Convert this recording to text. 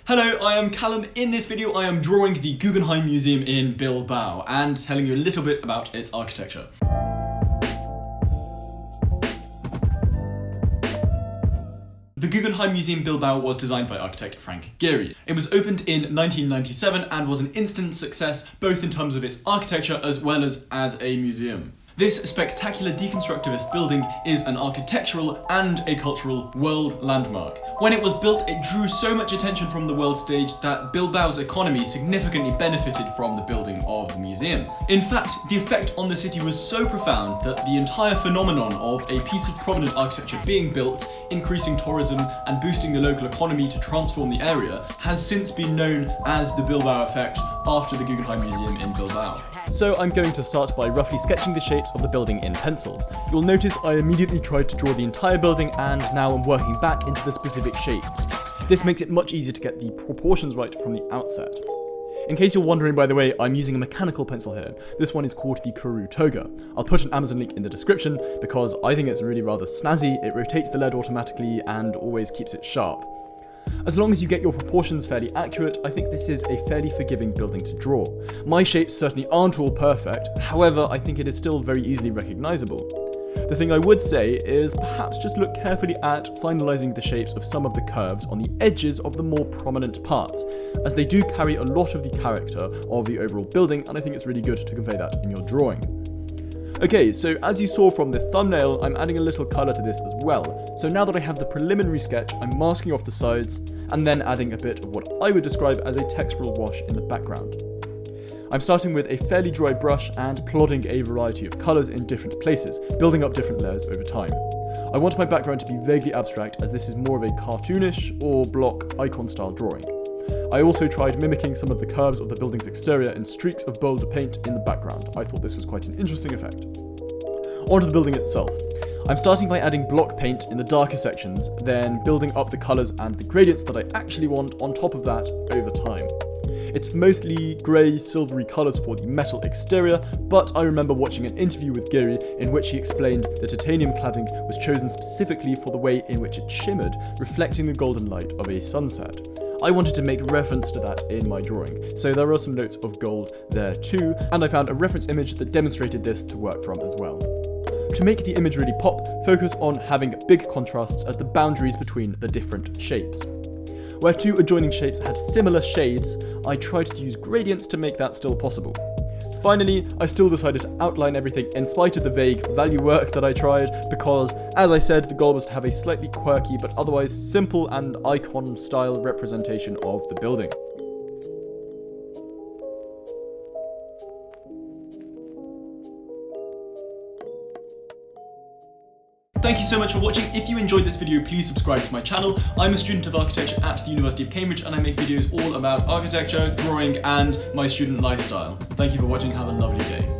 Hello, I am Callum. In this video I am drawing the Guggenheim Museum in Bilbao and telling you a little bit about its architecture. The Guggenheim Museum Bilbao was designed by architect Frank Gehry. It was opened in 1997 and was an instant success both in terms of its architecture as well as a museum. This spectacular deconstructivist building is an architectural and a cultural world landmark. When it was built, it drew so much attention from the world stage that Bilbao's economy significantly benefited from the building of the museum. In fact, the effect on the city was so profound that the entire phenomenon of a piece of prominent architecture being built, increasing tourism and boosting the local economy to transform the area, has since been known as the Bilbao effect after the Guggenheim Museum in Bilbao. So I'm going to start by roughly sketching the shapes of the building in pencil. You'll notice I immediately tried to draw the entire building and now I'm working back into the specific shapes. This makes it much easier to get the proportions right from the outset. In case you're wondering, by the way, I'm using a mechanical pencil here. This one is called the Kuru Toga. I'll put an Amazon link in the description because I think it's really rather snazzy. It rotates the lead automatically and always keeps it sharp. As long as you get your proportions fairly accurate, I think this is a fairly forgiving building to draw. My shapes certainly aren't all perfect, however I think it is still very easily recognisable. The thing I would say is perhaps just look carefully at finalising the shapes of some of the curves on the edges of the more prominent parts, as they do carry a lot of the character of the overall building, and I think it's really good to convey that in your drawing. Okay, so as you saw from the thumbnail, I'm adding a little colour to this as well. So now that I have the preliminary sketch, I'm masking off the sides and then adding a bit of what I would describe as a textural wash in the background. I'm starting with a fairly dry brush and plotting a variety of colours in different places, building up different layers over time. I want my background to be vaguely abstract, as this is more of a cartoonish or block icon style drawing. I also tried mimicking some of the curves of the building's exterior in streaks of bolder paint in the background. I thought this was quite an interesting effect. Onto the building itself. I'm starting by adding block paint in the darker sections, then building up the colours and the gradients that I actually want on top of that over time. It's mostly grey, silvery colours for the metal exterior, but I remember watching an interview with Gehry in which he explained that titanium cladding was chosen specifically for the way in which it shimmered, reflecting the golden light of a sunset. I wanted to make reference to that in my drawing, so there are some notes of gold there too, and I found a reference image that demonstrated this to work from as well. To make the image really pop, focus on having big contrasts at the boundaries between the different shapes. Where two adjoining shapes had similar shades, I tried to use gradients to make that still possible. Finally, I still decided to outline everything in spite of the vague value work that I tried, because, as I said, the goal was to have a slightly quirky but otherwise simple and icon-style representation of the building. Thank you so much for watching. If you enjoyed this video, please subscribe to my channel. I'm a student of architecture at the University of Cambridge and I make videos all about architecture, drawing and my student lifestyle. Thank you for watching. Have a lovely day.